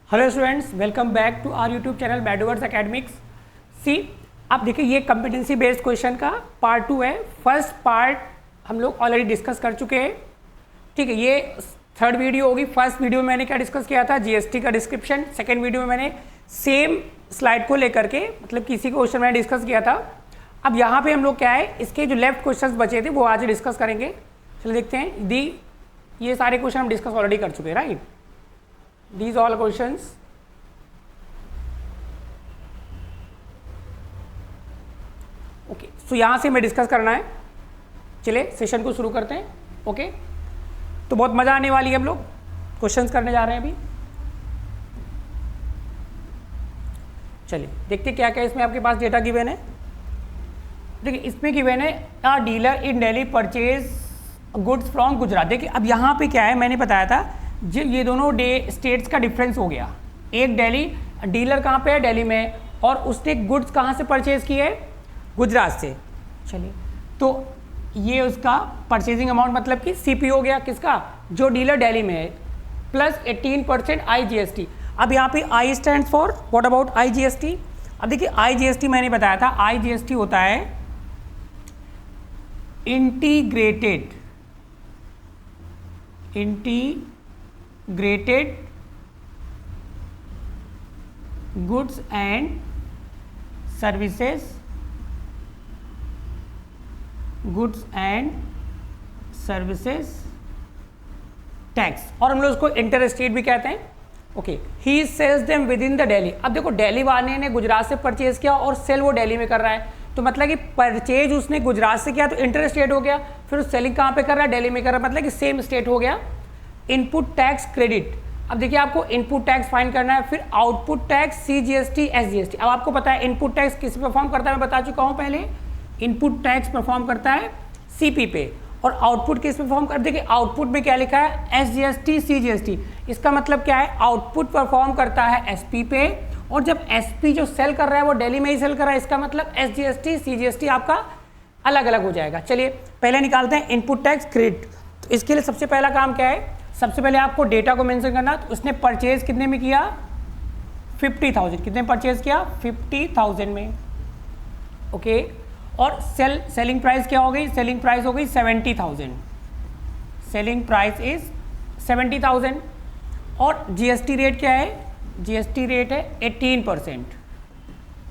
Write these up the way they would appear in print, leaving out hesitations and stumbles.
Hello students, welcome back to our YouTube channel Badwords Academics. See, आप देखिए ये competency based question का part 2 है। फर्स्ट पार्ट हम लोग ऑलरेडी डिस्कस कर चुके हैं, ठीक है। ये थर्ड वीडियो होगी। फर्स्ट वीडियो में मैंने क्या डिस्कस किया था, जीएसटी का डिस्क्रिप्शन। सेकेंड वीडियो में मैंने सेम स्लाइड को लेकर के मतलब किसी क्वेश्चन मैंने डिस्कस किया था। अब यहाँ पे हम लोग क्या है, इसके जो लेफ्ट क्वेश्चन बचे थे वो आज डिस्कस करेंगे। चलिए देखते हैं। ये सारे क्वेश्चन हम डिस्कस ऑलरेडी कर चुके हैं, right. These all questions okay. So यहाँ से मैं डिस्कस करना है। चलिए सेशन को शुरू करते हैं। ओके, तो बहुत मज़ा आने वाली है। हम लोग क्वेश्चंस करने जा रहे हैं अभी। चलिए देखते क्या क्या इसमें आपके पास डेटा गिवन है। देखिए इसमें गिवन है अ dealer in Delhi purchase goods from Gujarat. देखिए अब यहाँ पे क्या है, मैंने बताया था जो ये दोनों स्टेट्स का डिफरेंस हो गया। एक दिल्ली, डीलर कहाँ पे है, दिल्ली में, और उसने गुड्स कहाँ से परचेज किए है, गुजरात से। चलिए तो ये उसका परचेजिंग अमाउंट मतलब कि सीपी हो गया किसका, जो डीलर दिल्ली में है, प्लस 18% IGST। अब यहाँ पे I stand for what about IGST। अब देखिए IGST मैंने बताया था, IGST होता है integrated goods and services tax, और हम लोग उसको इंटर स्टेट भी कहते हैं। Okay, he sells them within the Delhi. अब देखो दिल्ली वाले ने गुजरात से परचेज किया और सेल वो दिल्ली में कर रहा है, तो मतलब कि परचेज उसने गुजरात से किया तो इंटर स्टेट हो गया, फिर सेलिंग कहाँ पे कर रहा है, दिल्ली में कर रहा है, मतलब कि सेम स्टेट हो गया। इनपुट टैक्स क्रेडिट, अब देखिए आपको इनपुट टैक्स फाइंड करना है, फिर आउटपुट टैक्स, CGST, SGST। अब आपको पता है इनपुट टैक्स किस परफॉर्म करता है, मैं बता चुका हूँ पहले। इनपुट टैक्स परफॉर्म करता है CP पे, और आउटपुट किस परफॉर्म कर, देखिए आउटपुट में क्या लिखा है, SGST, CGST। इसका मतलब क्या है, आउटपुट परफॉर्म करता है SP पे, और जब SP जो सेल कर रहा है वो दिल्ली में ही सेल कर रहा है, इसका मतलब SGST, CGST आपका अलग अलग हो जाएगा। चलिए पहले निकालते हैं इनपुट टैक्स क्रेडिट। तो इसके लिए सबसे पहला काम क्या है, सबसे पहले आपको डेटा को मेंशन करना। तो उसने परचेज कितने में किया, 50,000। कितने परचेज किया, 50,000 में। ओके, और सेलिंग प्राइस क्या हो गई, सेलिंग प्राइस हो गई 70,000। Selling price is 70,000। और GST रेट क्या है, GST रेट है 18%।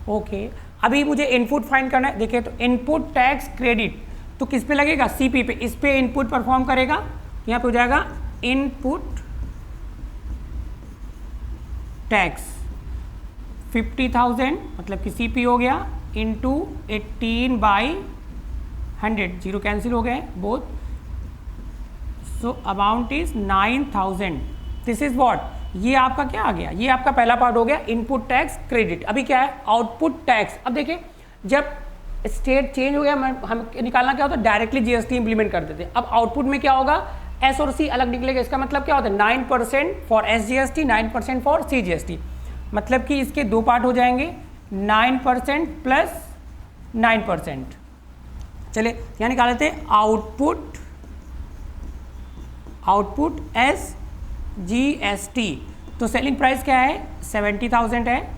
ओके, अभी मुझे इनपुट फाइंड करना है। देखिए तो इनपुट टैक्स क्रेडिट तो किस पे लगेगा, CP पे। इस पे इनपुट परफॉर्म करेगा, यहाँ पे हो जाएगा इनपुट टैक्स 50,000 मतलब कि CP हो गया, इंटू 18/100, जीरो कैंसिल हो गए both. So amount is 9,000। This is what, ये आपका क्या आ गया, ये आपका पहला पार्ट हो गया इनपुट टैक्स क्रेडिट। अभी क्या है, आउटपुट टैक्स। अब देखिए जब स्टेट चेंज हो गया, हम निकालना क्या होता है, डायरेक्टली GST इंप्लीमेंट कर देते। अब आउटपुट में क्या होगा, S और C अलग निकलेगा। इसका मतलब क्या होता है, 9% फॉर SGST, 9% फॉर CGST। मतलब कि इसके दो पार्ट हो जाएंगे, 9% प्लस 9%। चलिए यहाँ निकाल लेते हैं आउटपुट SGST। तो सेलिंग प्राइस क्या है, 70,000 है,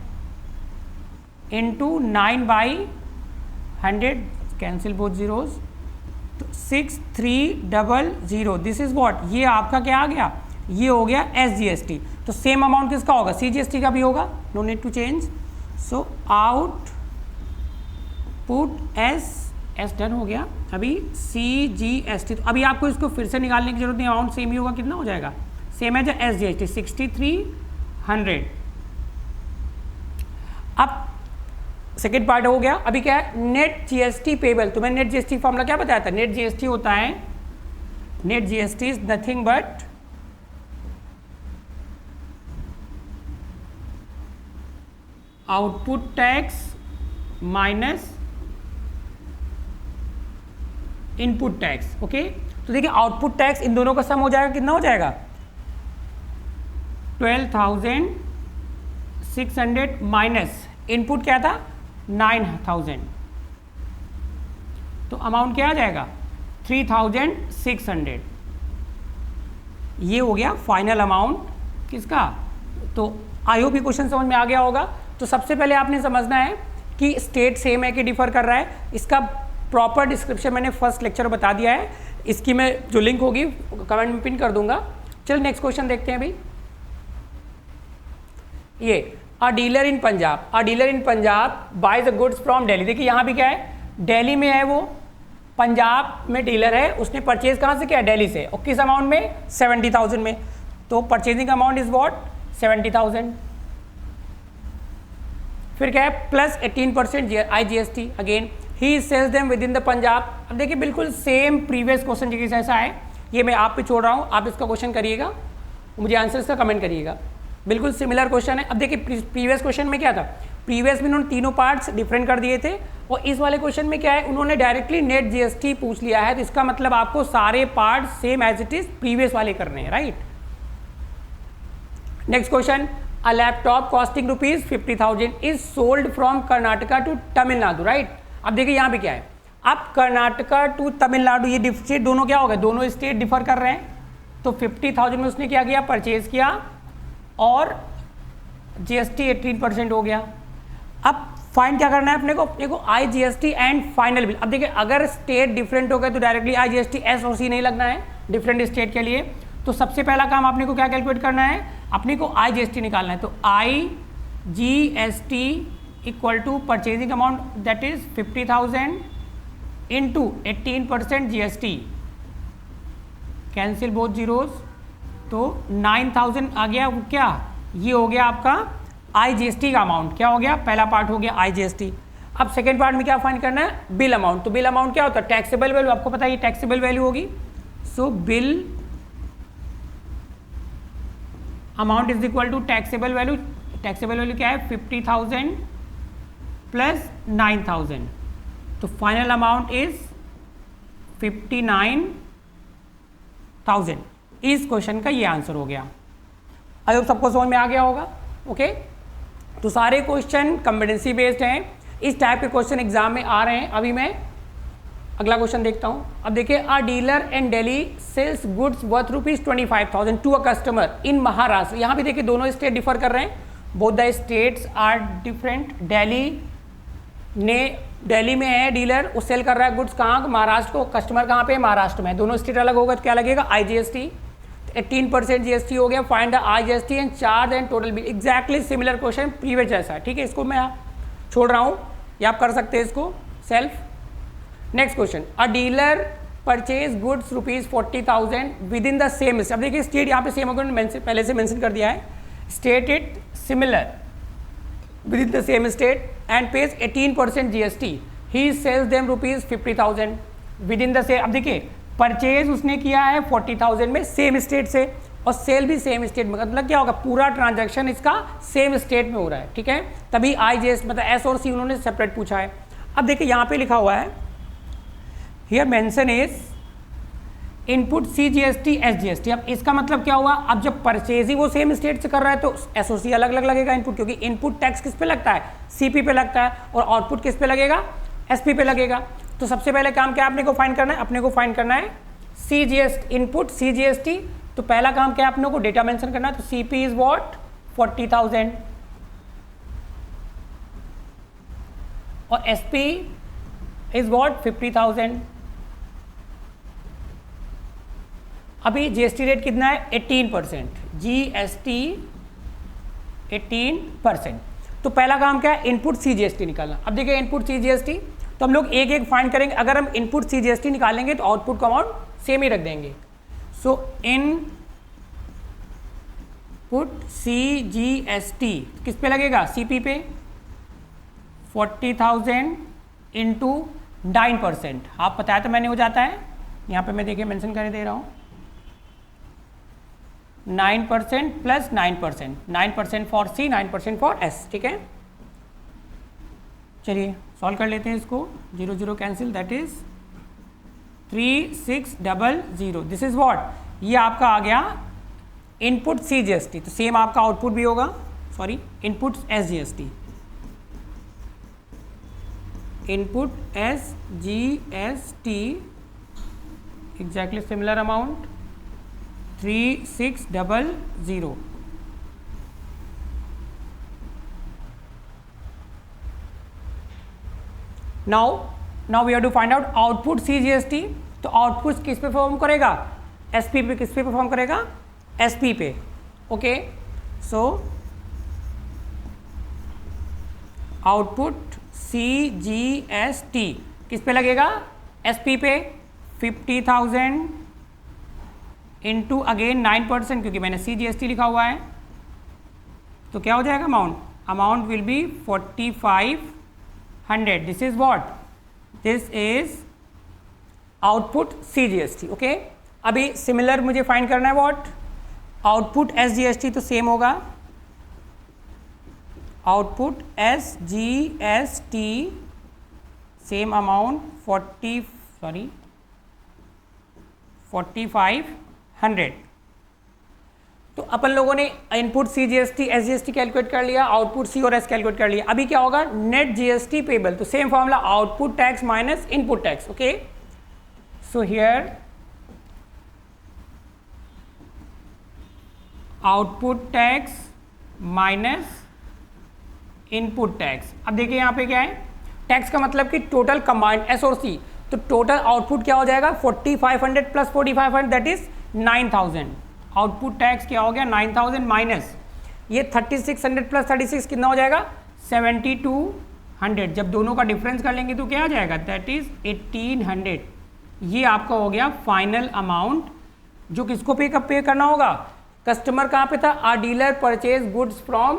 इंटू 9/100, कैंसिल बोथ जीरोज, तो 6300। दिस इज व्हाट, ये आपका क्या आ गया, ये हो गया SGST। तो सेम अमाउंट किसका होगा, CGST का भी होगा, no need to change. So output S done हो गया। अभी CGST, तो अभी आपको इसको फिर से निकालने की जरूरत नहीं, अमाउंट सेम ही होगा। कितना हो जाएगा, सेम है जो SGST, 6300। अब सेकेंड पार्ट हो गया। अभी क्या है, नेट GST पेबल। तो मैंने नेट GST फॉर्मूला क्या बताया था, नेट GST होता है, net GST is nothing but output tax minus input tax. Okay, तो देखिए आउटपुट टैक्स इन दोनों का सम हो जाएगा, कितना हो जाएगा, 12,600 माइनस इनपुट क्या था 9,000, तो अमाउंट क्या आ जाएगा 3,600। ये हो गया फाइनल अमाउंट किसका, तो आई होप ये क्वेश्चन समझ में आ गया होगा। तो सबसे पहले आपने समझना है कि स्टेट सेम है कि डिफर कर रहा है। इसका प्रॉपर डिस्क्रिप्शन मैंने फर्स्ट लेक्चर में बता दिया है, इसकी मैं जो लिंक होगी कमेंट में पिन कर दूंगा। चलो नेक्स्ट क्वेश्चन देखते हैं अभी। ये a dealer in Punjab buys the goods from Delhi. देखिए यहाँ भी क्या है, दिल्ली में है वो, पंजाब में डीलर है, उसने परचेज कहाँ से किया, दिल्ली से, और किस अमाउंट में, 70,000 में। तो परचेजिंग अमाउंट इज व्हाट, 70,000। फिर क्या है, plus 18% IGST। Again he sells them within the Punjab. अब देखिए बिल्कुल सेम प्रीवियस क्वेश्चन जैसा है, ये मैं आप पे छोड़ रहा हूँ, आप इसका क्वेश्चन करिएगा, मुझे आंसर इसका कमेंट करिएगा। बिल्कुल सिमिलर क्वेश्चन है। अब देखिए प्रीवियस क्वेश्चन में क्या था, प्रीवियस में उन्होंने तीनों पार्ट्स डिफरेंट कर दिए थे, और इस वाले क्वेश्चन में क्या है, उन्होंने डायरेक्टली नेट GST पूछ लिया है। तो इसका मतलब आपको सारे part same as it is previous वाले करने हैं, right. Next question, a laptop costing ₹50,000 is sold from Karnataka to Tamil Nadu, right. अब देखिए यहाँ पे क्या है, अब कर्नाटका टू तमिलनाडु, ये स्टेट दोनों क्या हो गए, दोनों स्टेट डिफर कर रहे हैं। तो 50,000 में उसने क्या किया, परचेज किया, और GST 18% हो गया। अब फाइन क्या करना है अपने को IGST एंड फाइनल बिल। अब देखिए अगर स्टेट डिफरेंट हो गए तो डायरेक्टली IGST S और C नहीं लगना है डिफरेंट स्टेट के लिए। तो सबसे पहला काम आपने को क्या कैलकुलेट करना है, अपने को IGST निकालना है। तो IGST equal to purchasing amount that is 50,000 into 18% GST, cancel both zeros, तो 9,000 आ गया। क्या ये हो गया आपका IGST का अमाउंट, क्या हो गया, पहला पार्ट हो गया IGST। अब सेकेंड पार्ट में क्या फाइंड करना है, बिल अमाउंट। तो बिल अमाउंट क्या होता है, टैक्सेबल वैल्यू, आपको पता है ये टैक्सेबल वैल्यू होगी। So bill amount is equal to taxable value. Taxable value क्या है, 50,000 प्लस 9,000, तो फाइनल अमाउंट इज 59,000। इस क्वेश्चन का ये आंसर हो गया। आई होप सबको समझ में आ गया होगा। ओके तो सारे क्वेश्चन कॉम्पिटेंसी बेस्ड हैं, इस टाइप के क्वेश्चन एग्जाम में आ रहे हैं। अभी मैं अगला क्वेश्चन देखता हूं। अब देखिए, a dealer in Delhi sells goods worth ₹25,000 to a customer in Maharashtra. यहाँ भी देखिए दोनों स्टेट डिफर कर रहे हैं, both the states are different. Delhi में है डीलर, वो सेल कर रहा है गुड्स कहाँ, महाराष्ट्र को, कस्टमर कहाँ पे है, महाराष्ट्र में। दोनों स्टेट अलग होगा तो क्या लगेगा, IGST। 18% GST हो गया, find the IGST and charge and total bill. Exactly similar question previous जैसा है, ठीक है। इसको मैं छोड़ रहा हूँ, या आप कर सकते हैं इसको self. Next question, a dealer purchase goods ₹40,000 with in the same state. अब देखिए स्टेट यहाँ पे सेम होगा, पहले से मेंशन कर दिया है, state it similar within the same state and pays 18% GST। He sells them ₹50,000 within the same. अब देखिए परचेज उसने किया है 40,000 में सेम स्टेट से, और सेल भी सेम स्टेट में, मतलब क्या होगा, पूरा ट्रांजैक्शन इसका सेम स्टेट में हो रहा है, ठीक है। तभी IGST मतलब S और C उन्होंने सेपरेट पूछा है। अब देखिए यहाँ पे लिखा हुआ है, here mention is input CGST SGST। अब इसका मतलब क्या हुआ, अब जब परचेज ही वो सेम स्टेट से कर रहा है तो S और C अलग अलग लगेगा इनपुट, क्योंकि इनपुट टैक्स किस पे लगता है, CP पे लगता है, और आउटपुट किस पे लगेगा, SP पे लगेगा। तो सबसे पहले काम क्या अपने को फाइंड करना है, अपने को फाइंड करना है CGST, इनपुट CGST। तो पहला काम क्या है, अपने को डेटा मेंशन करना है। तो CP इज व्हाट, 40,000, और SP इज व्हाट, 50,000। अभी GST रेट कितना है, 18%, GST 18%। तो पहला काम क्या है, इनपुट CGST निकालना। अब देखिए इनपुट CGST तो हम लोग एक एक फाइंड करेंगे। अगर हम इनपुट CGST निकालेंगे तो आउटपुट का अमाउंट सेम ही रख देंगे। सो इनपुट CGST किस पे लगेगा, CP पे, 40,000 इंटू 9%। आप बताया तो मैंने हो जाता है, यहाँ पे मैं देखिए मेंशन कर दे रहा हूँ, 9% plus 9%, 9% for C, 9% for S, ठीक है। चलिए सॉल्व कर लेते हैं इसको, 0 0 cancel, that is 3600। This is what, ये आपका आ गया इनपुट CGST। तो सेम आपका आउटपुट भी होगा, sorry input SGST, input SGST exactly similar amount 3600। Now we have to find out output CGST। तो आउटपुट किस पे परफॉर्म करेगा? SP पे। किस पे परफॉर्म करेगा? SP पे। ओके, सो आउटपुट CGST किस पे लगेगा? SP पे। 50,000 इंटू अगेन 9%, क्योंकि मैंने CGST लिखा हुआ है, तो क्या हो जाएगा amount will be 4500। This is what? This is output CGST। Okay, अभी सिमिलर मुझे फाइंड करना है व्हाट? आउटपुट SGST, तो सेम होगा आउटपुट SGST सेम अमाउंट 4500। तो अपन लोगों ने इनपुट CGST SGST कैलकुलेट कर लिया, आउटपुट C और S कैलकुलेट कर लिया। अभी क्या होगा? Net GST payable. तो same formula output tax minus input tax. Okay, so here output tax minus input tax. अब देखिए यहाँ पे क्या है, टैक्स का मतलब कि टोटल कंबाइंड S और C। तो टोटल आउटपुट क्या हो जाएगा? 4500 plus 4500 that is 9000। Output tax क्या हो गया? 9000 माइनस ये 3600 प्लस 36 कितना हो जाएगा? 7200। जब दोनों का डिफरेंस कर लेंगे तो क्या आ जाएगा? That is 1800। ये आपका हो गया फाइनल अमाउंट, जो किसको पे करना होगा? कस्टमर कहाँ पे था? A dealer purchase goods from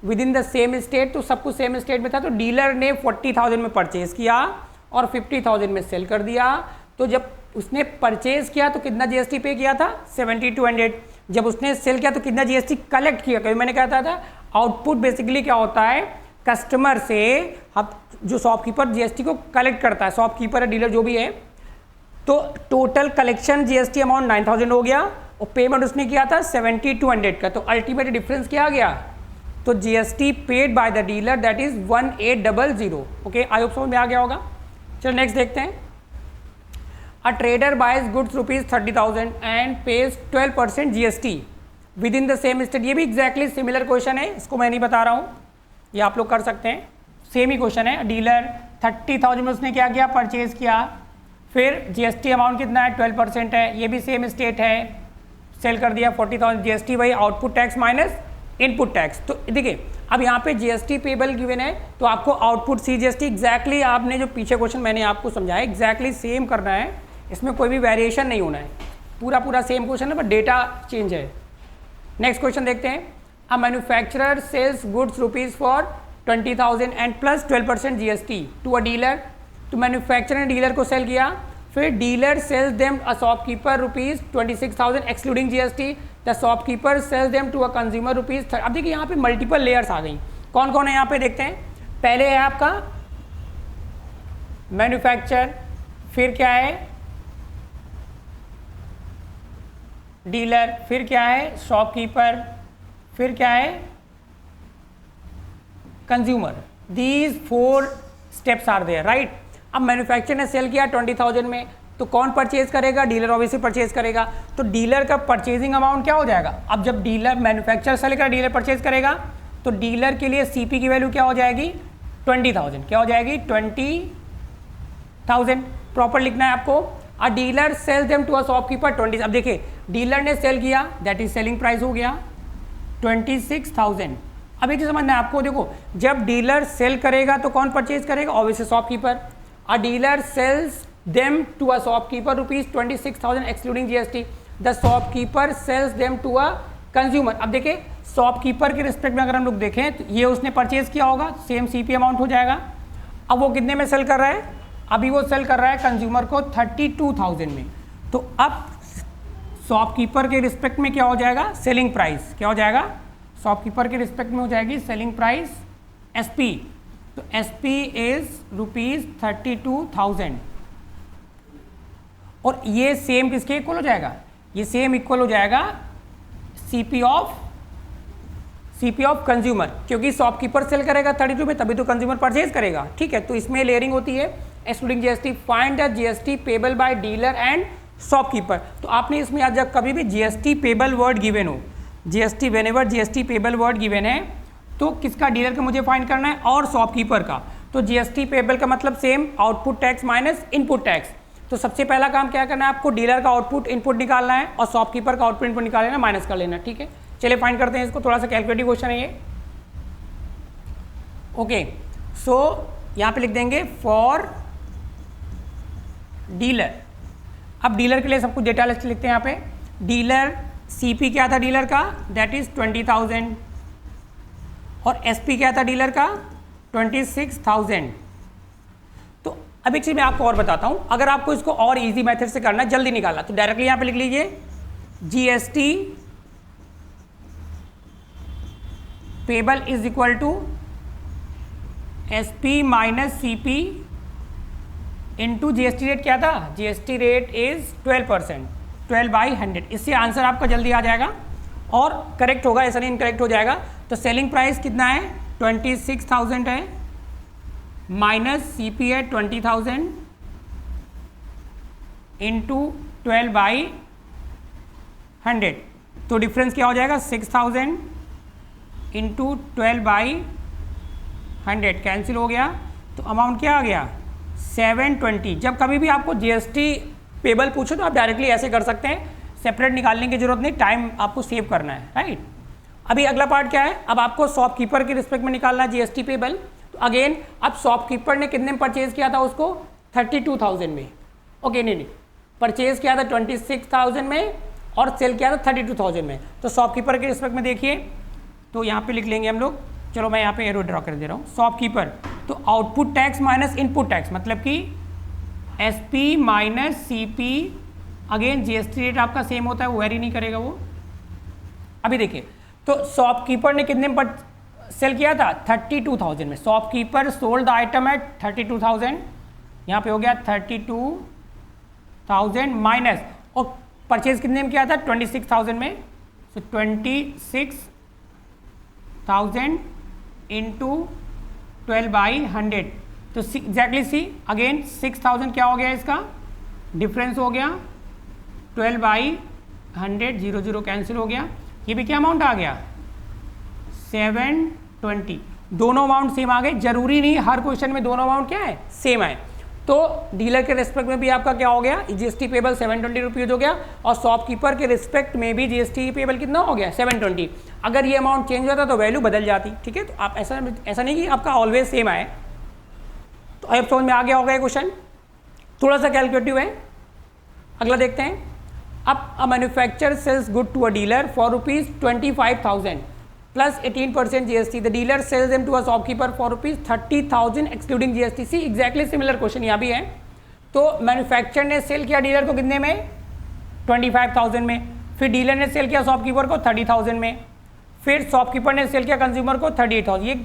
within the same state. तो सब कुछ सेम स्टेट में था, तो डीलर ने 40,000 में परचेज किया और 50,000 में सेल कर दिया। तो जब उसने परचेज किया तो कितना GST पे किया था? 7200। जब उसने सेल किया तो कितना GST कलेक्ट किया? कभी मैंने कहता था आउटपुट बेसिकली क्या होता है? कस्टमर से अब जो शॉपकीपर GST को कलेक्ट करता है, शॉपकीपर है, डीलर जो भी है, तो टोटल कलेक्शन GST अमाउंट 9000 हो गया और पेमेंट उसने किया था 7200 का। तो अल्टीमेट डिफरेंस क्या आ गया? तो GST paid by the dealer that is 1800। Okay, I hope समझ में आ गया होगा। चलो नेक्स्ट देखते हैं। A trader buys goods ₹30,000 and pays 12% GST within the same state. ये भी एग्जैक्टली सिमिलर क्वेश्चन है, इसको मैं नहीं बता रहा हूँ, ये आप लोग कर सकते हैं। सेम ही क्वेश्चन है। डीलर 30,000 में उसने क्या किया? परचेज किया। फिर GST अमाउंट कितना है? 12% है। ये भी सेम स्टेट है, सेल कर दिया 40,000 GST, वही output tax minus input tax. तो देखिए अब यहाँ पे GST पेबल गिवन है, तो आपको आउटपुट CGST एग्जैक्टली आपने जो पीछे क्वेश्चन मैंने आपको समझाया एग्जैक्टली सेम करना है, इसमें कोई भी वेरिएशन नहीं होना है। पूरा सेम क्वेश्चन है, बट डेटा चेंज है। नेक्स्ट क्वेश्चन देखते हैं। A manufacturer sells goods rupees for 20,000 and plus 12% GST to a dealer. तो मैन्युफैक्चरर ने डीलर को सेल किया, फिर dealer sells them a shopkeeper rupees 26,000 excluding GST। The shopkeeper sells them to a consumer rupees. अब देखिए यहाँ पे multiple layers आ गई। कौन कौन है यहाँ पे देखते हैं। पहले है आपका मैन्युफैक्चर, फिर क्या है डीलर, फिर क्या है शॉपकीपर, फिर क्या है consumer. These 4 steps are there, right. अब मैन्युफैक्चर ने सेल किया 20,000 में, तो कौन परचेज करेगा? डीलर ऑब्वियसली परचेज करेगा। तो डीलर का परचेजिंग अमाउंट क्या हो जाएगा? अब जब डीलर मैन्युफैक्चर सेल करेगा, डीलर परचेज करेगा, तो डीलर के लिए CP की वैल्यू क्या हो जाएगी? 20,000। क्या हो जाएगी? 20,000। प्रॉपर लिखना है आपको। A dealer sells them to a shopkeeper 20। अब देखिए डीलर ने सेल किया, दैट इज सेलिंग प्राइस हो गया 26,000। अब एक चीज समझना है आपको, देखो जब डीलर सेल करेगा तो कौन परचेज करेगा? Obviously shopkeeper. A dealer sells them to a shopkeeper rupees 26,000 excluding GST. The shopkeeper sells them to a consumer. अब देखिए शॉपकीपर के रिस्पेक्ट में अगर हम लोग देखें तो ये उसने परचेज किया होगा, सेम CP अमाउंट हो जाएगा। अब वो कितने में सेल कर रहा है? अभी वो सेल कर रहा है कंज्यूमर को 32,000 में। तो अब शॉपकीपर के रिस्पेक्ट में क्या हो जाएगा? सेलिंग प्राइस क्या हो जाएगा? शॉपकीपर के रिस्पेक्ट में हो जाएगी सेलिंग प्राइस SP। तो SP इज ₹32,000 और ये सेम किसके इक्वल हो जाएगा? ये सेम इक्वल हो जाएगा CP ऑफ कंज्यूमर, क्योंकि शॉपकीपर सेल करेगा 32 में, तभी तो कंज्यूमर परचेज करेगा। ठीक है, तो इसमें लेयरिंग होती है excluding GST। Find the GST payable by dealer and shopkeeper. तो आपने इसमें आज जब कभी भी GST पेबल वर्ड गिवन हो, GST whenever GST payable word given है, तो किसका? डीलर का मुझे फाइंड करना है और शॉपकीपर का। तो जीएसटी पेबल का मतलब same, output tax minus input tax. तो सबसे पहला काम क्या करना है आपको, डीलर का आउटपुट इनपुट निकालना है और शॉपकीपर का आउटपुट इनपुट निकाल लेना, माइनस कर लेना। ठीक है, चलिए फाइंड करते हैं इसको, थोड़ा सा कैलकुलेटिव क्वेश्चन है ये। ओके, सो यहाँ पे लिख देंगे फॉर डीलर। अब डीलर के लिए सब कुछ डेटा लिस्ट लिखते हैं यहाँ पे। डीलर सीपी क्या था डीलर का, दैट इज 20,000, और एसपी क्या था डीलर का, 26,000। तो अब एक चीज मैं आपको और बताता हूं, अगर आपको इसको और इजी मेथड से करना है, जल्दी निकालना, तो डायरेक्टली यहां पे लिख लीजिए GST payable is equal to SP minus CP into GST rate क्या था, जीएसटी रेट इज 12%, 12/100। इससे आंसर आपका जल्दी आ जाएगा और करेक्ट होगा, ऐसा नहीं इनकरेक्ट हो जाएगा। तो सेलिंग प्राइस कितना है, 26,000 है, माइनस सीपी है 20,000 इंटू 12/100। तो डिफरेंस क्या हो जाएगा, 6,000 इंटू 12/100 कैंसिल हो गया। तो अमाउंट क्या आ गया, 720। जब कभी भी आपको जीएसटी पेबल पूछो तो आप डायरेक्टली ऐसे कर सकते हैं, सेपरेट निकालने की जरूरत नहीं, टाइम आपको सेव करना है, राइट। अभी अगला पार्ट क्या है, अब आपको शॉपकीपर के रिस्पेक्ट में निकालना है जीएसटी पेबल। तो अगेन अब शॉपकीपर ने कितने में परचेज किया था उसको, 32,000 में। ओके, नहीं परचेज किया था 26,000 में और सेल किया था 32,000 में। तो शॉपकीपर के रिस्पेक्ट में देखिए, तो यहाँ पे लिख लेंगे हम लोग, चलो मैं यहाँ पे एरो ड्रॉ कर दे रहा हूँ। शॉपकीपर तो output tax minus input tax, मतलब कि SP minus CP, again GST rate आपका सेम होता है, वो वेरी नहीं करेगा वो। अभी देखिए, तो शॉपकीपर ने कितने में सेल किया था, 32,000 में। Shopkeeper sold the item at 32,000, यहाँ पे हो गया 32,000 माइनस, और परचेज कितने में किया था, 26,000 में। सो 26,000 इंटू 12/100। तो एग्जैक्टली सी अगेन 6,000 क्या हो गया, इसका डिफरेंस हो गया 12/100, 0 कैंसिल हो गया। ये भी क्या अमाउंट आ गया, 720। दोनों अमाउंट सेम आ गए, जरूरी नहीं हर क्वेश्चन में दोनों अमाउंट क्या है, सेम आए। तो डीलर के रिस्पेक्ट में भी आपका क्या हो गया, जीएसटी पेबल 720 रुपीज़ हो गया, और शॉपकीपर के रिस्पेक्ट में भी जीएसटी पेबल कितना हो गया, 720। अगर ये अमाउंट चेंज होता तो वैल्यू बदल जाती, ठीक है। तो आप ऐसा नहीं कि आपका ऑलवेज सेम आए। तो अब समझ में आ गया होगा ये क्वेश्चन, थोड़ा सा कैलकुलेटिव है। अगला देखते हैं। अब a manufacturer sells good to a dealer for ₹25,000 plus 18% GST. The dealer sells them to a shopkeeper for ₹30,000 excluding GST. See exactly similar question यहाँ भी है। तो मैन्युफैक्चरर ने सेल किया डीलर को कितने में, 25,000 में, फिर डीलर ने सेल किया शॉपकीपर को 30,000 में, फिर शॉपकीपर ने सेल किया कंज्यूमर को 38,000। ये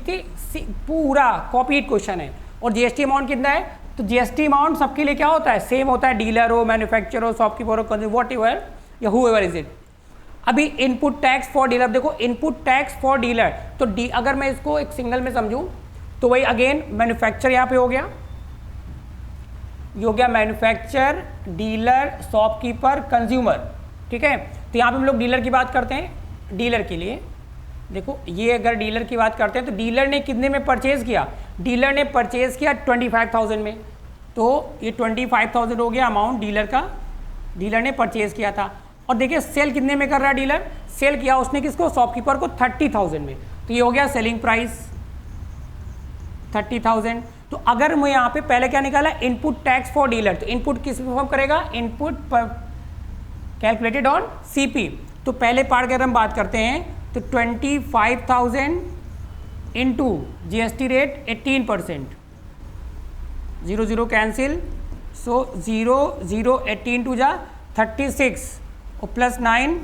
पूरा कॉपीड क्वेश्चन है। और जीएसटी अमाउंट कितना है, तो जीएसटी अमाउंट सबके लिए क्या होता है, सेम होता है, डीलर हो, मैन्युफैक्चरर हो, शॉपकीपर हो, कंज्यूमर, वॉट एवर या हूएवर इज इट। अभी इनपुट टैक्स फॉर डीलर देखो, इनपुट टैक्स फॉर डीलर, तो अगर मैं इसको एक सिंगल में समझूं तो वही अगेन मैन्युफैक्चरर यहाँ पे हो गया, ये हो गया मैन्युफैक्चरर, डीलर, शॉपकीपर, कंज्यूमर, ठीक है। तो यहाँ पे हम लोग डीलर की बात करते हैं। डीलर के लिए देखो, ये अगर डीलर की बात करते हैं तो डीलर ने कितने में परचेज किया, डीलर ने परचेज किया 25,000 में। तो ये 25,000 हो गया अमाउंट डीलर का, डीलर ने परचेज किया था। और देखिए सेल कितने में कर रहा है डीलर, सेल किया उसने किसको, शॉपकीपर को 30,000 में। तो ये हो गया सेलिंग प्राइस 30,000। तो अगर मैं यहाँ पे पहले क्या निकाला, इनपुट टैक्स फॉर डीलर, तो इनपुट किस फॉर्म करेगा, इनपुट पर कैलकुलेटेड ऑन सीपी। तो पहले पार्ट की अगर हम बात करते हैं तो 25,000 into GST rate 18%, 0 cancel, so 0 18 two जा 36 और +9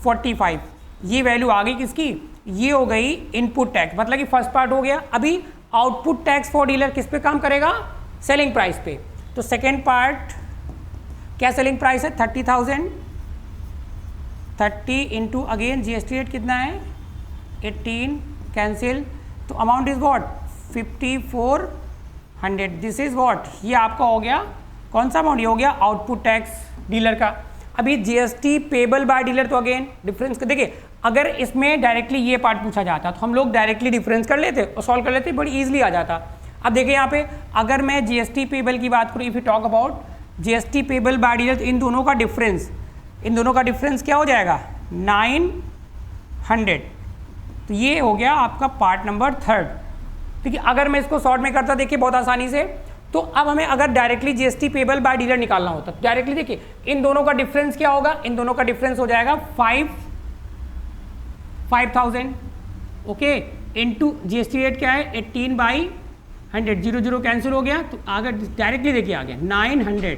45। ये वैल्यू आ गई किसकी, ये हो गई इनपुट टैक्स, मतलब कि फर्स्ट पार्ट हो गया। अभी आउटपुट टैक्स फॉर डीलर किस पे काम करेगा, सेलिंग प्राइस पे। तो सेकेंड पार्ट क्या सेलिंग प्राइस है, 30,000, 30 इंटू अगेन जीएसटी रेट कितना है 18 कैंसिल, तो amount is what 5400। This is what, ये आपका हो गया कौन सा अमाउंट, ये हो गया आउटपुट टैक्स डीलर का। अभी जीएसटी पेबल बाय डीलर, तो अगेन डिफरेंस देखिए, अगर इसमें डायरेक्टली ये पार्ट पूछा जाता तो हम लोग डायरेक्टली डिफरेंस कर लेते और सॉल्व कर लेते, बड़ी इजीली आ जाता। अब देखिए यहाँ पे अगर मैं जीएसटी पेबल की बात करूँ, if you talk about GST payable by dealer, तो इन दोनों का डिफरेंस क्या हो जाएगा 900। तो ये हो गया आपका पार्ट नंबर 3। ठीक है, अगर मैं इसको शॉर्ट में करता देखिए बहुत आसानी से, तो अब हमें अगर directly GST payable by dealer निकालना होता, डायरेक्टली देखिए इन दोनों का डिफरेंस क्या होगा, इन दोनों का डिफरेंस हो जाएगा 5000 ओके, इनटू जीएसटी रेट क्या है 18/100, 0 कैंसिल हो गया, तो अगर डायरेक्टली देखिए आ गया 900।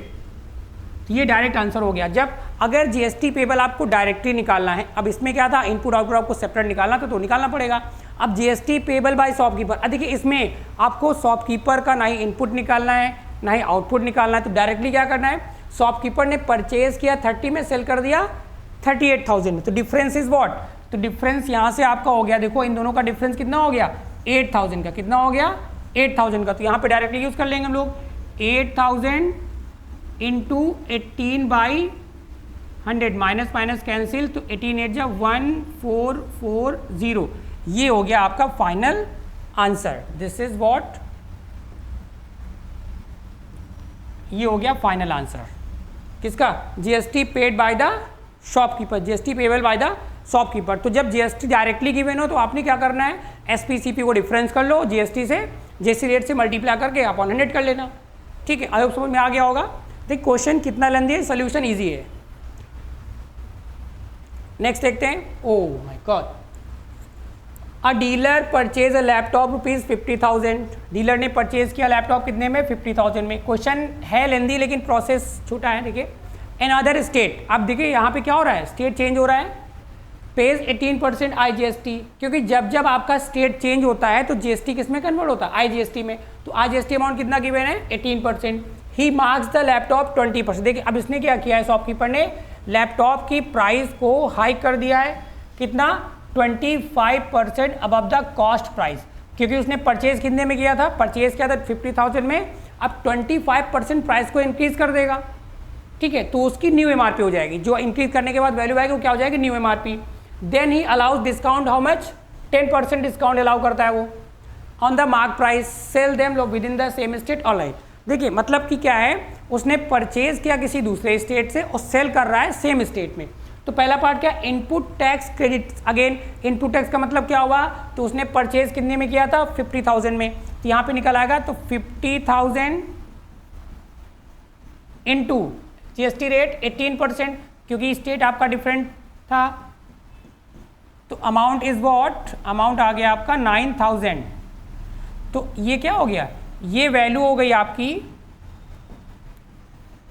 तो ये डायरेक्ट आंसर हो गया। जब अगर जीएसटी पेबल आपको डायरेक्टली निकालना है, अब इसमें क्या था इनपुट आउटपुट आपको सेपरेट निकालना था तो निकालना पड़ेगा। अब जीएसटी पेबल बाय शॉपकीपर, अब देखिए इसमें आपको शॉपकीपर का ना ही इनपुट निकालना है ना ही आउटपुट निकालना है, तो डायरेक्टली क्या करना है, शॉपकीपर ने परचेज किया 30 में, सेल कर दिया 38,000 में, तो डिफरेंस इज व्हाट, तो डिफरेंस यहाँ से आपका हो गया, देखो इन दोनों का डिफरेंस कितना हो गया 8,000 का, कितना हो गया 8,000 का। तो यहाँ पे डायरेक्टली यूज कर लेंगे हम लोग 8,000 इंटू 18/100 माइनस माइनस कैंसिल, तो 18 8 1440, ये हो गया आपका final answer. This is what, ये हो गया फाइनल आंसर किसका, GST paid by the shopkeeper, GST payable by the shopkeeper. तो जब जीएसटी डायरेक्टली गिवन हो तो आपने क्या करना है, एसपीसीपी को डिफरेंस कर लो, जीएसटी से जीएसटी रेट से मल्टीप्लाई करके अपॉन 100 कर लेना। ठीक है, आई होप समझ में आ गया होगा। देखिए क्वेश्चन कितना लेंदी है, सोल्यूशन इजी है। नेक्स्ट देखते हैं। Oh my God, a dealer purchase a laptop ₹50,000, dealer ने परचेज किया लैपटॉप कितने में 50,000 में। क्वेश्चन है लेंदी लेकिन प्रोसेस छोटा है। देखिए इन अदर स्टेट, अब देखिए यहाँ पे क्या हो रहा है, स्टेट चेंज हो रहा है, पेज 18% IGST, क्योंकि जब जब आपका स्टेट चेंज होता है तो जीएसटी किस में कन्वर्ट होता है, IGST में। तो IGST अमाउंट कितना गिवन है 18%। ही मार्क्स द लैपटॉप 20%। देखिए अब इसने क्या किया है, शॉपकीपर ने लैपटॉप की प्राइस को हाइक कर दिया है, कितना 25% अबव द कॉस्ट प्राइस, क्योंकि उसने परचेज कितने में किया था, परचेज किया था 50,000 में, अब 25% प्राइस को इंक्रीज कर देगा। ठीक है, तो उसकी न्यू एमआरपी हो जाएगी, जो इंक्रीज करने के बाद वैल्यू आएगी वो क्या हो जाएगी, new MRP. Then he allows discount, how much, 10% discount allow करता है वो on the mark price, sell them within the same state online. देखिए मतलब कि क्या है, उसने परचेज किया किसी दूसरे स्टेट से और सेल कर रहा है सेम स्टेट में। तो पहला पार्ट क्या, input tax credit. Again input tax का मतलब क्या हुआ, तो उसने परचेज कितने में किया था 50,000 में, तो यहाँ पे निकल आएगा, तो 50,000 इंटू जीएसटी रेट 18%, क्योंकि स्टेट आपका डिफरेंट था, तो अमाउंट इज व्हाट, अमाउंट आ गया आपका 9,000। तो ये क्या हो गया, ये वैल्यू हो गई आपकी,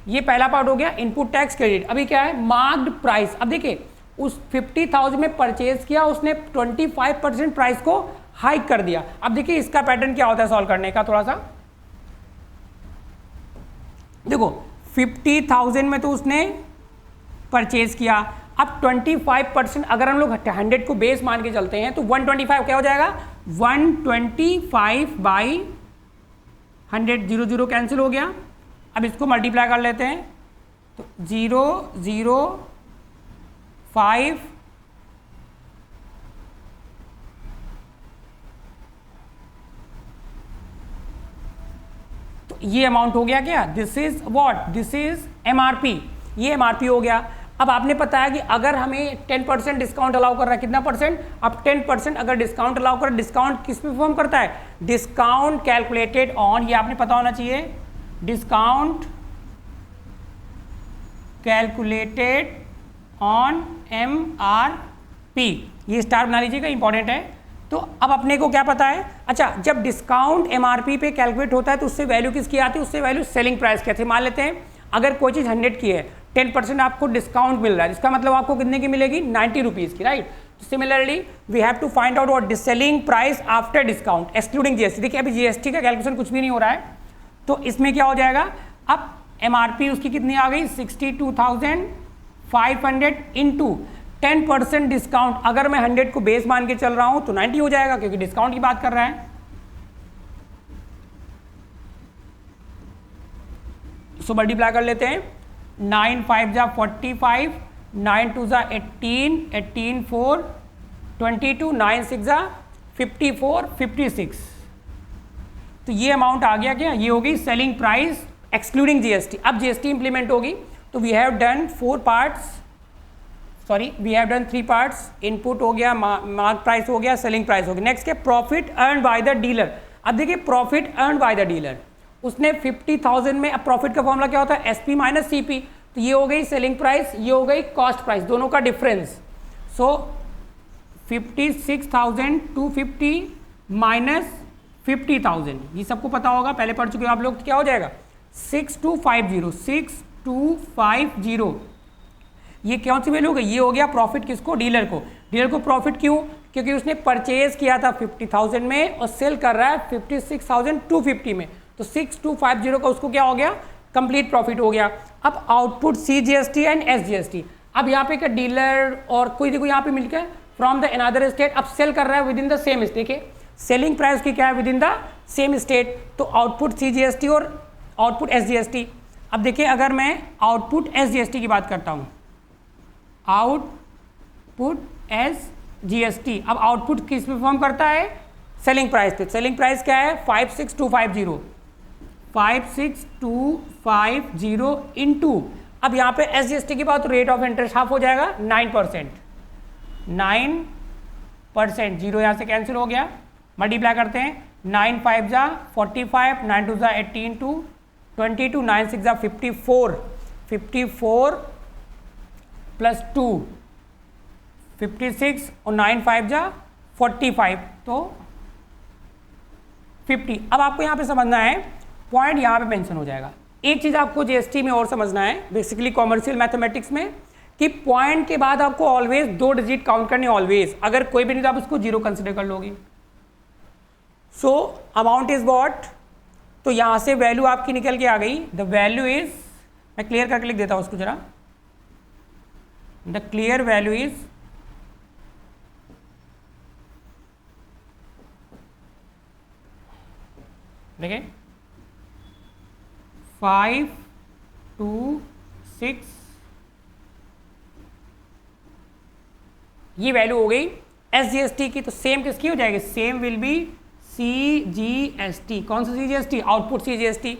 ये पहला पार्ट हो गया इनपुट टैक्स क्रेडिट। अभी क्या है, मार्क्ड प्राइस। अब देखिए उस 50,000 में परचेज किया उसने, 25% प्राइस को हाइक कर दिया। अब देखिए इसका पैटर्न क्या होता है सॉल्व करने का, थोड़ा सा देखो 50,000 में तो उसने परचेज किया, अब 25% अगर हम लोग 100 को बेस मान के चलते हैं तो 125 क्या हो जाएगा, 125/100, 0 कैंसिल हो गया। अब इसको मल्टीप्लाई कर लेते हैं, तो 005 तो ये अमाउंट हो गया क्या, this is what, this is MRP, ये एमआरपी हो गया। अब आपने बताया कि अगर हमें 10% डिस्काउंट अलाउ कर रहा है, कितना परसेंट, अब 10% अगर डिस्काउंट अलाउ कर, डिस्काउंट किस पे परफॉर्म करता है, डिस्काउंट कैलकुलेटेड ऑन, ये आपने पता होना चाहिए, डिस्काउंट कैलकुलेटेड ऑन MRP, ये स्टार बना लीजिएगा, इंपॉर्टेंट है। तो अब अपने को क्या पता है, अच्छा जब डिस्काउंट MRP पे कैलकुलेट होता है तो उससे वैल्यू किसकी आती है, उससे वैल्यू सेलिंग प्राइस की आती है। मान लेते हैं अगर कोई चीज़ 100 की है, 10% आपको डिस्काउंट मिल रहा है, इसका मतलब आपको कितने की मिलेगी, 90 रुपीज़ की, right. Similarly we have to find out what selling price after discount excluding GST. देखिए अभी जीएसटी का कैलकुलेशन कुछ भी नहीं हो रहा है, तो इसमें क्या हो जाएगा, अब एमआरपी उसकी कितनी आ गई 62,500 इंटू 10% डिस्काउंट। अगर मैं 100 को बेस मान के चल रहा हूं तो 90 हो जाएगा, क्योंकि डिस्काउंट की बात कर रहा है। सो मल्टीप्लाई कर लेते हैं, 9 5 जा 45, 9 2 जा 18, 18 4 22, 9 6 जा 54, 56। तो तो ये अमाउंट आ गया क्या, ये हो गई सेलिंग प्राइस एक्सक्लूडिंग जीएसटी। अब जीएसटी इंप्लीमेंट होगी तो we have done 4 parts, sorry we have done 3 parts, input हो गया, मार्क प्राइस हो गया, सेलिंग प्राइस हो गया। नेक्स्ट क्या, profit earn by the dealer. अब देखिए profit earn by the dealer, उसने 50,000 में, अब प्रॉफिट का फॉर्मूला क्या होता है, एसपी माइनस सीपी, तो ये हो गई सेलिंग प्राइस, ये हो गई कॉस्ट प्राइस, दोनों का डिफरेंस। सो 56,250 माइनस 50,000, ये सबको पता होगा, पहले पढ़ चुके हो आप लोग, तो क्या हो जाएगा 6250। ये कौन सी वैल्यू हो गई, ये हो गया प्रॉफिट किसको, डीलर को। डीलर को प्रॉफिट क्यों, क्योंकि उसने परचेज किया था 50,000 में और सेल कर रहा है 56,250 में, तो 6250 का उसको क्या हो गया, कंप्लीट प्रॉफिट हो गया। अब आउटपुट CGST एंड SGST, अब यहाँ पे क्या डीलर और कोई देखो यहाँ पे मिलकर फ्रॉम द अनदर स्टेट, अब सेल कर रहा है with in the same state, देखिए सेलिंग प्राइस की क्या है, with in the same state, तो आउटपुट CGST और आउटपुट SGST। अब देखिए अगर मैं आउटपुट SGST की बात करता हूँ, आउटपुट SGST, अब आउटपुट किस पे फॉर्म करता है, सेलिंग प्राइस पे। सेलिंग प्राइस क्या है 56250 इनटू, अब यहाँ पे SGST की बात, रेट ऑफ इंटरेस्ट हाफ हो जाएगा 9%, 9%, जीरो यहाँ से कैंसिल हो गया, मल्टीप्लाई करते हैं, 9 5 जा 45, 9 2 जा 18 टू 22, 9 6 जा 54, 54 प्लस 2 56 और 9 5 जा 45, तो 50। अब आपको यहाँ पे समझना है, पॉइंट यहाँ पे मेंशन हो जाएगा। एक चीज़ आपको जीएसटी में और समझना है, बेसिकली कॉमर्शियल मैथमेटिक्स में, कि पॉइंट के बाद आपको ऑलवेज 2 डिजिट काउंट करनी, ऑलवेज, अगर कोई भी नहीं तो आप उसको 0 कंसिडर कर लोगे। सो अमाउंट इज व्हाट, तो यहाँ से वैल्यू आपकी निकल के आ गई, द वैल्यू इज, मैं क्लियर करके लिख देता हूँ उसको जरा, द क्लियर वैल्यू इज देखिए 526, ये वैल्यू हो गई SGST की, तो सेम किसकी हो जाएगी, सेम विल बी CGST। कौन सा CGST, आउटपुट CGST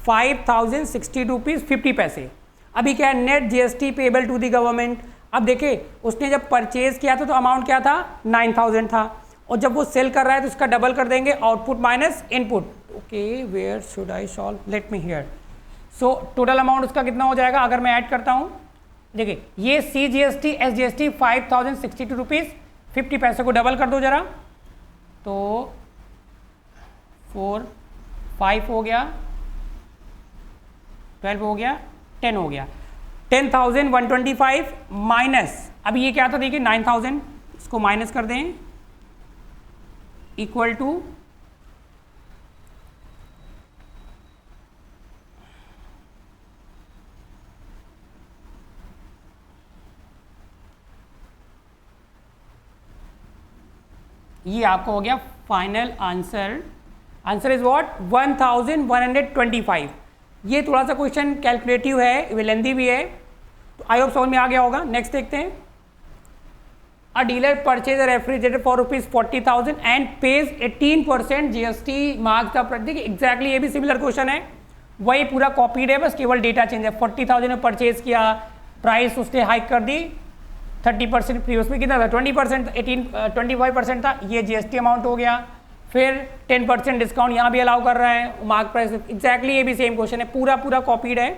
5060 रुपीज़ 50 पैसे। अभी क्या है, net GST payable to the government. अब देखिए उसने जब परचेज किया था तो अमाउंट क्या था 9000 था, और जब वो सेल कर रहा है तो उसका डबल कर देंगे, output minus input. Okay, where should I solve, let me here. So total amount उसका कितना हो जाएगा, अगर मैं ऐड करता हूँ, देखिए ये CGST SGST 5062 रुपीज़ 50 पैसे को डबल कर दो जरा, तो 4 5 हो गया, 12 हो गया, 10 हो गया, 10,125 माइनस, अब ये क्या था देखिए 9,000, इसको माइनस कर दें, इक्वल टू ये आपको हो गया final answer. Answer is what 1125। ये थोड़ा सा क्वेश्चन कैलकुलेटिव है, लेंथी भी है, तो आई होप समझ में आ गया होगा। नेक्स्ट देखते हैं, अ dealer purchase a refrigerator for ₹40,000 and pays 18% GST marks the product. देखिए एग्जैक्टली ये भी सिमिलर क्वेश्चन है, वही पूरा कॉपीड है, बस केवल डेटा चेंज है। 40,000 में परचेज किया, प्राइस उसने हाइक कर दी 30%, प्रीवियस में कितना था 20%, 25% था, ये GST अमाउंट हो गया। फिर 10% डिस्काउंट यहाँ भी अलाउ कर रहा है, मार्क प्राइस एग्जैक्टली ये भी सेम क्वेश्चन है, पूरा कॉपीड है,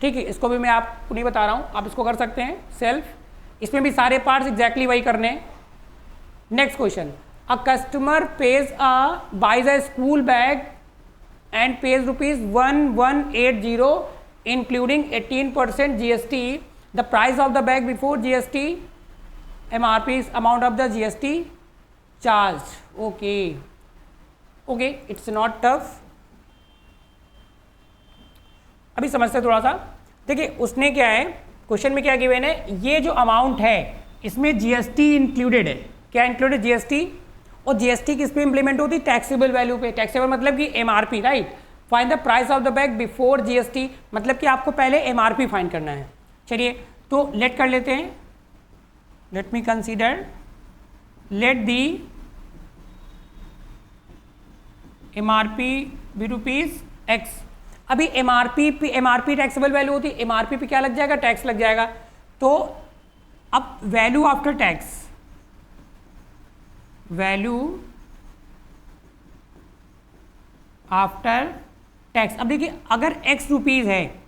ठीक है। इसको भी मैं आपको नहीं बता रहा हूँ, आप इसको कर सकते हैं सेल्फ, इसमें भी सारे पार्ट्स एग्जैक्टली वही करने हैं। Next question, a customer pays buys a school bag and pays ₹1180 including 18% GST, the price of the bag before GST, MRP amount of the GST charged. Okay, it's not tough. अभी समझते हैं थोड़ा सा। देखिए उसने क्या है, क्वेश्चन में क्या गिवन है, ये जो अमाउंट है इसमें GST इंक्लूडेड है। क्या इंक्लूडेड, GST, और GST किस पे इंप्लीमेंट होती है, टैक्सेबल वैल्यू पे। टैक्सेबल मतलब कि MRP, right. Find the price of the bag before GST, मतलब कि आपको पहले MRP फाइंड करना है। चलिए तो लेट कर लेते हैं, let me consider, let the MRP B rupees x. अभी एमआरपी टैक्सेबल वैल्यू होती है, एमआरपी पे क्या लग जाएगा, टैक्स लग जाएगा। तो अब value after tax, value after tax. अब देखिए अगर x रुपीज़ है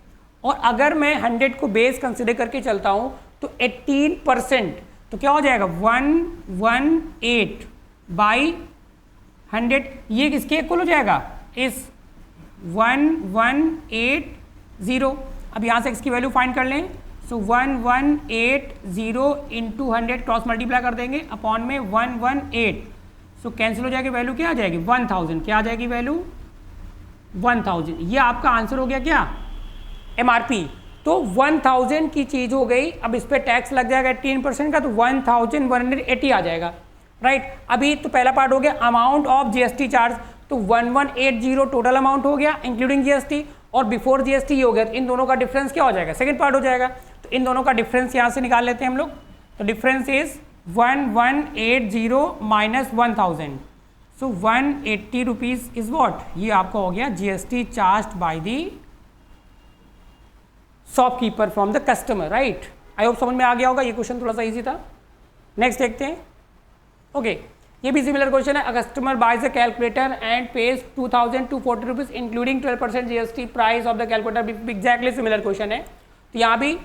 और अगर मैं 100 को बेस कंसिडर करके चलता हूं तो 18%, तो क्या हो जाएगा 118 बाई 100, ये किसके इक्वल हो जाएगा, इस 1180। अब यहाँ से x की वैल्यू फाइंड कर लें, सो 1180 इंटू 100 क्रॉस मल्टीप्लाई कर देंगे अपॉन में 118, सो कैंसिल हो जाएगी, वैल्यू क्या आ जाएगी 1000, क्या आ जाएगी वैल्यू 1000। ये आपका आंसर हो गया क्या, एमआरपी। तो 1000 की चीज़ हो गई, अब इस पर टैक्स लग जाएगा 18% का, तो 1180 आ जाएगा, राइट। अभी तो पहला पार्ट हो गया अमाउंट ऑफ जीएसटी चार्ज, तो 1180 टोटल अमाउंट हो गया इंक्लूडिंग जीएसटी, और बिफोर जीएसटी हो गया, तो इन दोनों का डिफरेंस क्या हो जाएगा, सेकंड पार्ट हो जाएगा। तो इन दोनों का डिफरेंस यहाँ से निकाल लेते हैं हम लोग, तो difference is 1180 minus 1000, so 180 rupees is what, ये आपका हो गया GST charge by the shopkeeper from the customer, right. I hope समझ में आ गया होगा, ये क्वेश्चन थोड़ा सा इजी था। नेक्स्ट देखते हैं, ओके ये भी सिमिलर क्वेश्चन है। A customer buys a calculator and pays 2240 rupees including 12% GST, price of the calculator. Exactly similar question है, तो यहाँ भी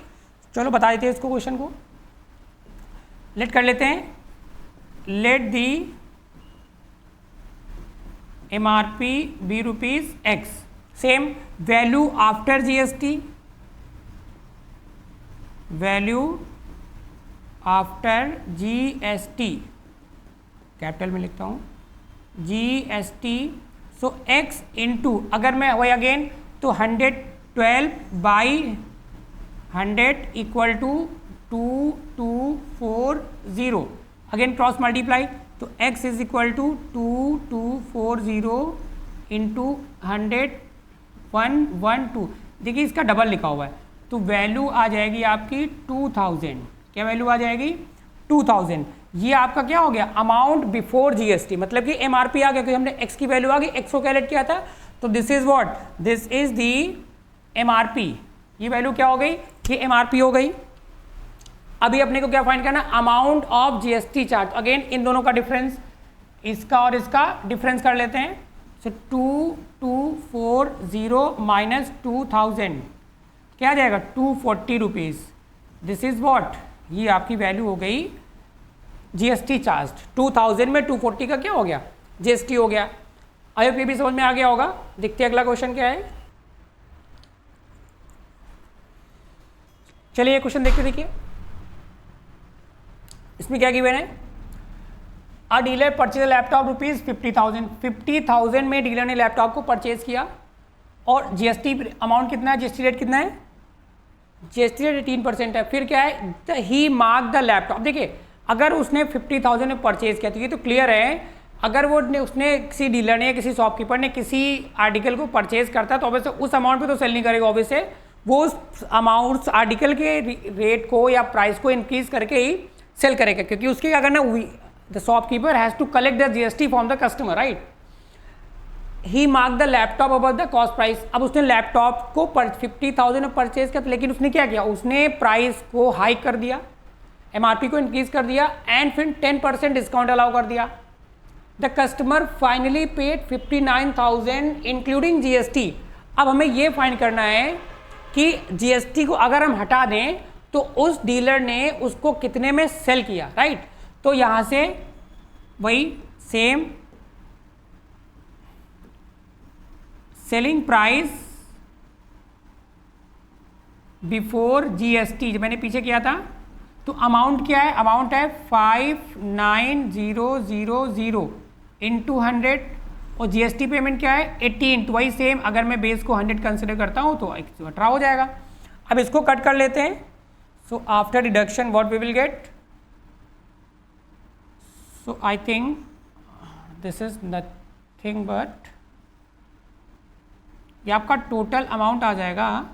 चलो बता देते हैं इसको, क्वेश्चन को लेट कर लेते हैं। Let the MRP be rupees x, same value after GST, value after GST, capital में लिखता हूँ जीएसटी, सो एक्स इंटू, अगर मैं वही अगेन तो 112 by 100 equal to 2240, again cross multiply, तो x is equal to 2240 into 100 112, देखिए इसका डबल लिखा हुआ है, तो वैल्यू आ जाएगी आपकी 2000, क्या वैल्यू आ जाएगी 2000। ये आपका क्या हो गया, अमाउंट बिफोर जीएसटी, मतलब कि एमआरपी आ गया, क्योंकि हमने x की वैल्यू आ गई, x को कैलकुलेट किया था, तो this is what, this is the MRP, ये वैल्यू क्या हो गई, ये एमआरपी हो गई। अभी अपने को क्या फाइंड करना, amount of GST charge, again in दोनों का डिफरेंस, इसका और इसका डिफरेंस कर लेते हैं, सो 2240 माइनस 2000 क्या आ जाएगा 240 रुपीज़, दिस इज व्हाट, ये आपकी वैल्यू हो गई जीएसटी चार्ज। 2000 में 240 का क्या हो गया, जीएसटी हो गया। आई होप ये भी समझ में आ गया होगा। देखते हैं अगला क्वेश्चन क्या है, चलिए ये क्वेश्चन देखते, देखिए इसमें क्या गिवन है, अ डीलर परचेज लैपटॉप रुपीज़ 50,000 में डीलर ने लैपटॉप को परचेज किया, और जीएसटी अमाउंट कितना है, जीएसटी रेट कितना है, जीएसटी रेट 18% है। फिर क्या है, ही मार्क द लैपटॉप, देखिए अगर उसने 50,000 में परचेज किया तो ये तो क्लियर है, अगर वो उसने किसी डीलर ने या किसी शॉपकीपर ने किसी आर्टिकल को परचेज करता है तो ऑब्वियसली उस अमाउंट पे तो सेल नहीं करेगा, ऑब्वियसली वो उस अमाउंट आर्टिकल के रेट को या प्राइस को इंक्रीज करके ही सेल करेगा, क्योंकि उसके क्या करना, the shopkeeper has to collect the GST from the customer, right. He mark the laptop about the cost price, अब उसने लैपटॉप को 50,000 में परचेज किया, लेकिन उसने क्या किया, उसने प्राइस को हाइक कर दिया, एमआरपी को इंक्रीज कर दिया, एंड फिर 10% डिस्काउंट अलाउ कर दिया। The customer finally paid 59,000 including GST. अब हमें ये फाइंड करना है कि जीएसटी को अगर हम हटा दें तो उस डीलर ने उसको कितने में सेल किया, राइट। तो यहां से वही same selling price before GST जो मैंने पीछे किया था, तो अमाउंट क्या है, अमाउंट है 59,000 इंटू 100, और जीएसटी पेमेंट क्या है 18, तो वही सेम, अगर मैं बेस को 100 कंसिडर करता हूँ तो 18 हो जाएगा। अब इसको कट कर लेते हैं, so after deduction what we will get, so I think this is nothing but, ये आपका टोटल अमाउंट आ जाएगा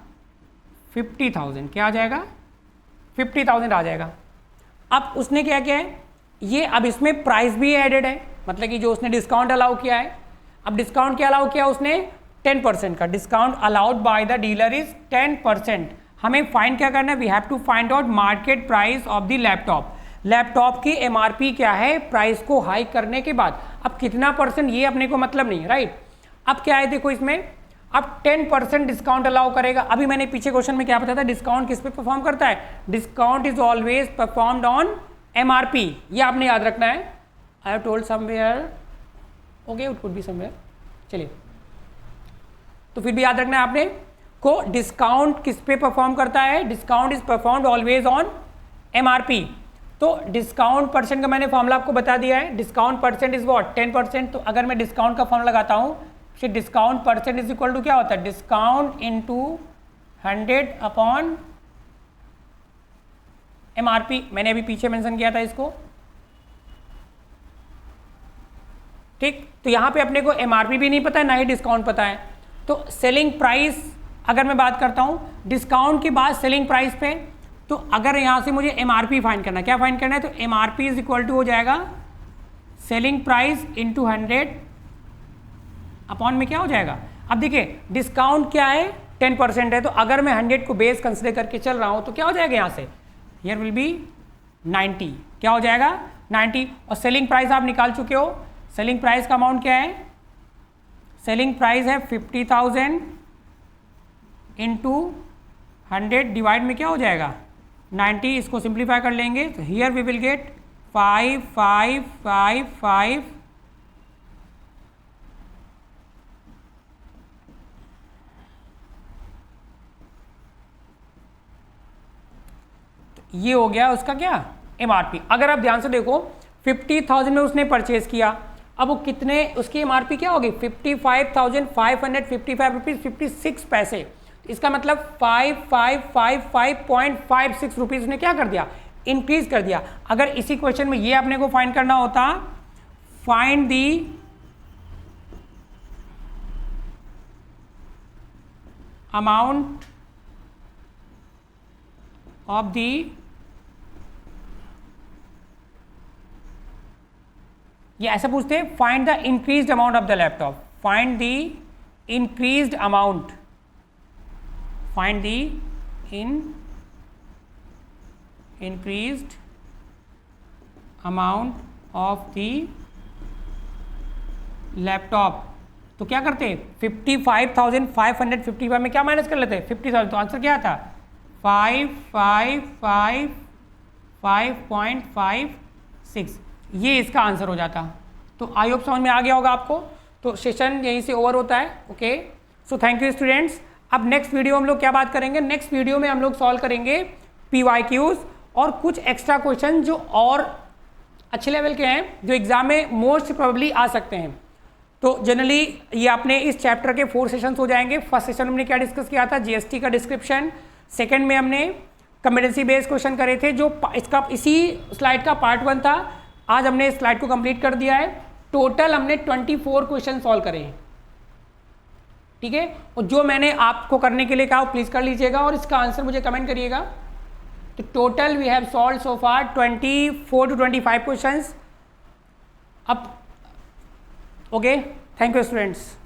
50,000, क्या आ जाएगा 50,000 आ जाएगा। अब उसने क्या किया है, ये अब इसमें प्राइस भी एडेड है, मतलब कि जो उसने डिस्काउंट अलाउ किया है, अब डिस्काउंट क्या अलाउ किया उसने, 10% का discount allowed by the dealer is 10%। हमें फाइंड क्या करना है, we have to find out market price of the laptop. Laptop की एमआरपी क्या है प्राइस को हाई करने के बाद। अब कितना परसेंट ये अपने को मतलब नहीं, राइट। अब क्या है देखो इसमें, अब 10% डिस्काउंट अलाउ करेगा। अभी मैंने पीछे क्वेश्चन में क्या बताया था, डिस्काउंट किस पे परफॉर्म करता है, discount is always performed on MRP, ये आपने याद रखना है। I have told somewhere, okay it could be somewhere, चलिए तो फिर भी याद रखना है आपने को, डिस्काउंट किस पे परफॉर्म करता है, discount is performed always on MRP. तो डिस्काउंट परसेंट का मैंने फॉर्मूला आपको बता दिया है, डिस्काउंट परसेंट इज व्हाट 10%। तो अगर मैं डिस्काउंट का फॉर्मूला लगाता हूं, फिर discount percent is equal to क्या होता है, डिस्काउंट इनटू 100 अपॉन एमआरपी। मैंने अभी पीछे मेंशन किया था इसको, ठीक। तो यहां पे अपने को एमआरपी भी नहीं पता है, ना ही डिस्काउंट पता है। तो सेलिंग प्राइस अगर मैं बात करता हूं डिस्काउंट के बाद सेलिंग प्राइस पे, तो अगर यहां से मुझे एमआरपी फाइंड करना है, क्या फाइंड करना है, तो एमआरपी इज इक्वल टू हो जाएगा सेलिंग प्राइस इंटू 100 अपॉन में क्या हो जाएगा। अब देखिए डिस्काउंट क्या है 10% है, तो अगर मैं 100 को बेस कंसिडर करके चल रहा हूं तो क्या हो जाएगा यहां से, हियर विल बी 90, क्या हो जाएगा 90। और सेलिंग प्राइस आप निकाल चुके हो, सेलिंग प्राइस का अमाउंट क्या है, सेलिंग प्राइस है 50,000 इंटू 100 डिवाइड में क्या हो जाएगा 90। इसको सिंप्लीफाई कर लेंगे तो हियर वी विल गेट 5555। ये हो गया उसका क्या एमआरपी। अगर आप ध्यान से देखो 50,000 में उसने परचेज किया, अब वो कितने, उसकी एमआरपी क्या होगी 55,555 रुपीज़ 56 पैसे। इसका मतलब 5555.56 रुपीज़ उसने क्या कर दिया, इंक्रीज कर दिया। अगर इसी क्वेश्चन में ये आपने को फाइंड करना होता, find the amount of the, ये ऐसा पूछते हैं find the increased amount of the laptop, find the increased amount, find the increased amount of the laptop। तो क्या करते हैं 55,555 में क्या माइनस कर लेते हैं 50,000, तो आंसर क्या था 5555.56, ये इसका आंसर हो जाता। तो आई होप समझ में आ गया होगा आपको। तो सेशन यहीं से ओवर होता है, okay. So thank you students. अब नेक्स्ट वीडियो हम लोग क्या बात करेंगे, नेक्स्ट वीडियो में हम लोग सॉल्व करेंगे PYQs और कुछ एक्स्ट्रा क्वेश्चन जो और अच्छे लेवल के हैं, जो एग्जाम में मोस्ट प्रोबेबली आ सकते हैं। तो जनरली ये अपने इस चैप्टर के 4 सेशंस हो जाएंगे। फर्स्ट सेशन हमने क्या डिस्कस किया था, GST का डिस्क्रिप्शन। सेकंड में हमने कॉम्पिटेंसी बेस्ड क्वेश्चन करे थे, जो इसका इसी स्लाइड का पार्ट 1 था। आज हमने इस स्लाइड को कंप्लीट कर दिया है। टोटल हमने 24 क्वेश्चन सॉल्व करे हैं, ठीक है। और जो मैंने आपको करने के लिए कहा प्लीज कर लीजिएगा और इसका आंसर मुझे कमेंट करिएगा। तो total we have solve so far 24 to 25 questions. अब ओके, थैंक यू स्टूडेंट्स।